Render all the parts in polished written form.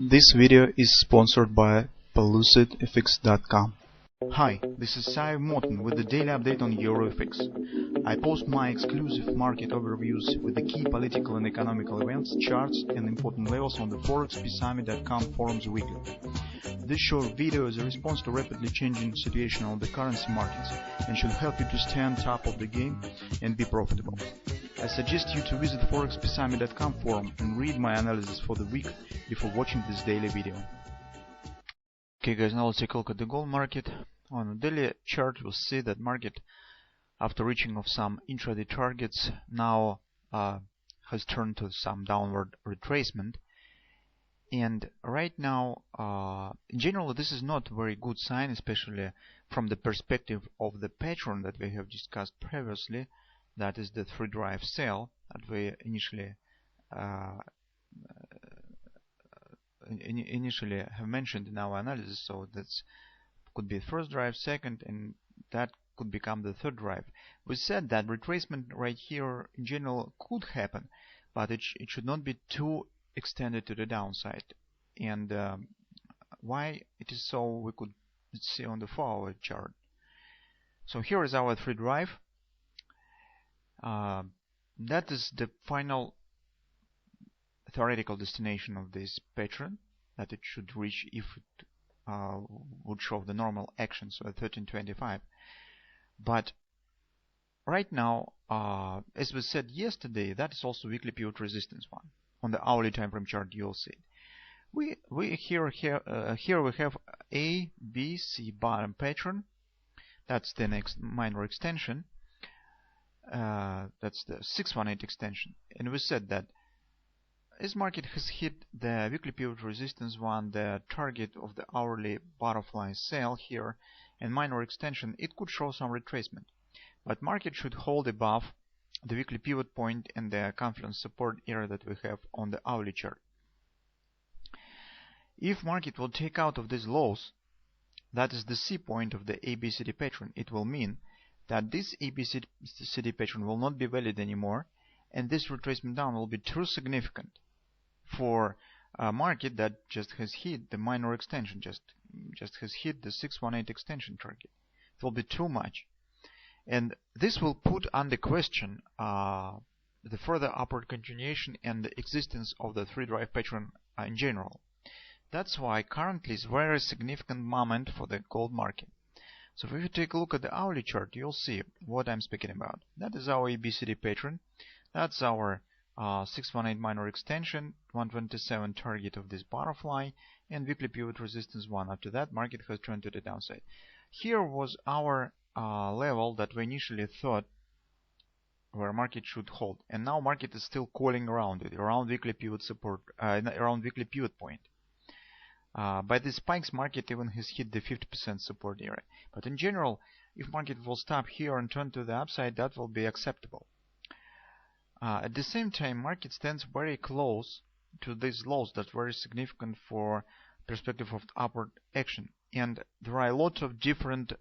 This video is sponsored by PelucidFX.com. Hi, this is Sive Morten with the daily update on EuroFX. I post my exclusive market overviews with the key political and economical events, charts, and important levels on the ForexPeaceArmy.com forums weekly. This short video is a response to rapidly changing situation on the currency markets and should help you to stay on top of the game and be profitable. I suggest you to visit ForexPeaceArmy.com forum and read my analysis for the week before watching this daily video. Okay guys, now let's take a look at the gold market. On the daily chart we'll see that market, after reaching of some intraday targets, now has turned to some downward retracement. And right now, in general, this is not a very good sign, especially from the perspective of the pattern that we have discussed previously. That is the three drive sell that we initially have mentioned in our analysis. So that could be first drive, second, and that could become the third drive. We said that retracement right here in general could happen, but it should not be too extended to the downside. And why it is so, we could see on the 4-hour chart. So here is our three drive. That is the final theoretical destination of this pattern that it should reach if it would show the normal action, so at 1325. But right now, as we said yesterday, that is also weekly pivot resistance one. On the hourly time frame chart, you'll see it. Here we have A, B, C bottom pattern. That's the next minor extension. That's the 618 extension, and we said that as market has hit the weekly pivot resistance one, the target of the hourly butterfly sell here, and minor extension, it could show some retracement, but market should hold above the weekly pivot point and the confluence support area that we have on the hourly chart. If market will take out of these lows, that is the C point of the ABCD pattern, it will mean that this ABCD pattern will not be valid anymore, and this retracement down will be too significant for a market that just has hit the minor extension, just has hit the 618 extension target. It will be too much, and this will put under question the further upward continuation and the existence of the three drive pattern in general. That's why currently is a very significant moment for the gold market. So if you take a look at the hourly chart, you'll see what I'm speaking about. That is our ABCD pattern. That's our 618 minor extension, 127 target of this butterfly, and weekly pivot resistance 1. After that, market has turned to the downside. Here was our level that we initially thought where market should hold, and now market is still calling around it, around weekly pivot support, around weekly pivot point. By the spikes, market even has hit the 50% support area. But in general, if market will stop here and turn to the upside, that will be acceptable. At the same time, market stands very close to these lows that are very significant for perspective of upward action. And there are a lot of different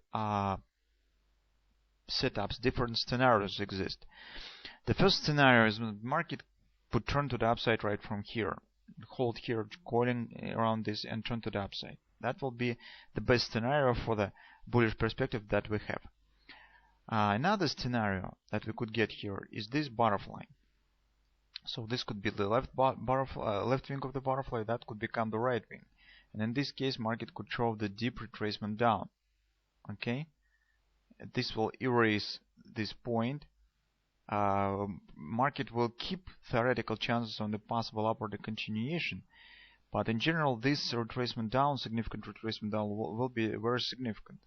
setups, different scenarios exist. The first scenario is when market would turn to the upside right from here. Hold here, calling around this, and turn to the upside. That will be the best scenario for the bullish perspective that we have. Another scenario that we could get here is this butterfly. So this could be the left wing of the butterfly, that could become the right wing, and in this case market could show the deep retracement down. Okay, this will erase this point. Market will keep theoretical chances on the possible upward continuation, but in general this retracement down, significant retracement down, will be very significant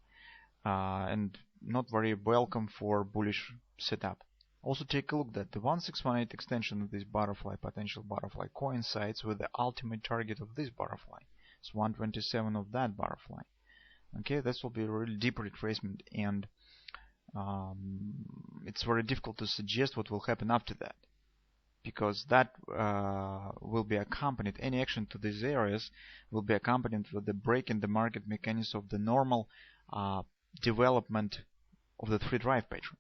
and not very welcome for bullish setup. Also take a look that the 1618 extension of this butterfly, potential butterfly, coincides with the ultimate target of this butterfly. It's 127 of that butterfly. Okay, this will be a really deep retracement, and it's very difficult to suggest what will happen after that, because that will be accompanied, any action to these areas will be accompanied with the break in the market mechanism of the normal development of the three drive pattern,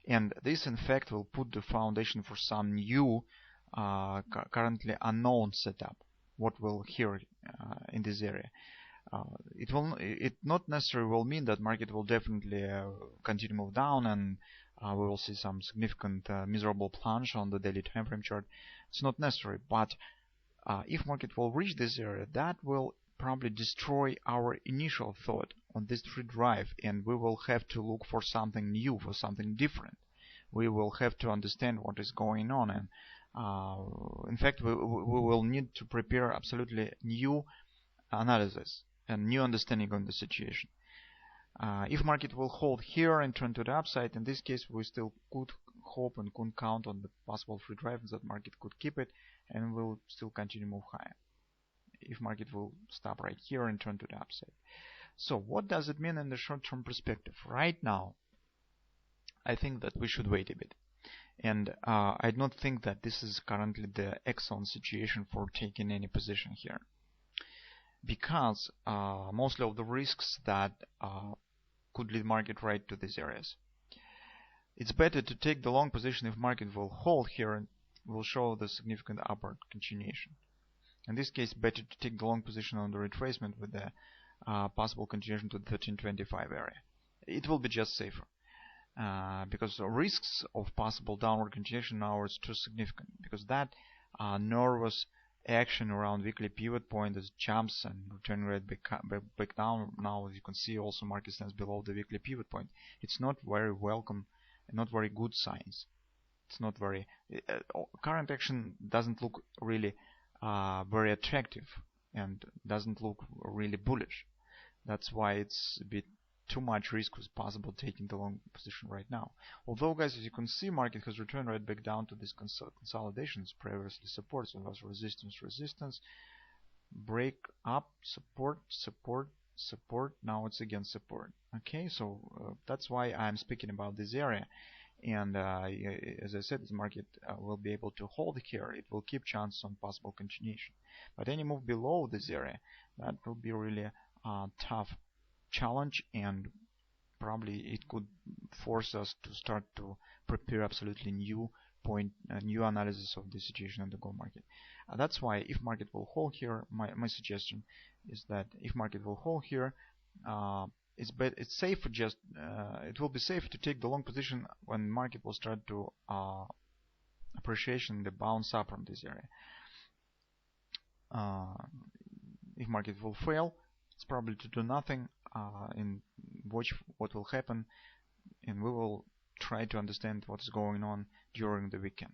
and this in fact will put the foundation for some new currently unknown setup. what will here in this area. It not necessarily will mean that market will definitely continue to move down, and we will see some significant miserable plunge on the daily time frame chart. It's not necessary, but if market will reach this area, that will probably destroy our initial thought on this free drive, and we will have to look for something new, for something different. We will have to understand what is going on, and in fact we will need to prepare absolutely new analysis and new understanding on the situation. If market will hold here and turn to the upside, in this case we still could hope and could count on the possible free drive that market could keep it and will still continue to move higher. If market will stop right here and turn to the upside. So what does it mean in the short-term perspective? Right now, I think that we should wait a bit. And I don't think that this is currently the excellent situation for taking any position here, because mostly of the risks that could lead market right to these areas. It's better to take the long position if market will hold here and will show the significant upward continuation. In this case, better to take the long position on the retracement with the possible continuation to the 1325 area. It will be just safer. Because the risks of possible downward continuation now is too significant, because that nervous action around weekly pivot point as jumps and returning right back down. Now, as you can see, also market stands below the weekly pivot point. It's not very welcome and not very good signs. It's not very current action doesn't look really very attractive and doesn't look really bullish. That's why it's a bit too much risk was possible taking the long position right now. Although, guys, as you can see, market has returned right back down to this consolidations, previously support, so it was resistance, break up, support, now it's again support. Okay, so that's why I'm speaking about this area. And as I said, this market will be able to hold here. It will keep chance on possible continuation. But any move below this area, that will be really tough challenge, and probably it could force us to start to prepare absolutely new analysis of the situation in the gold market. That's why if market will hold here, my suggestion is that if market will hold here, it's safe just it will be safe to take the long position when market will start to appreciation the bounce up from this area. If market will fail, it's probably to do nothing and watch what will happen, and we will try to understand what's going on during the weekend.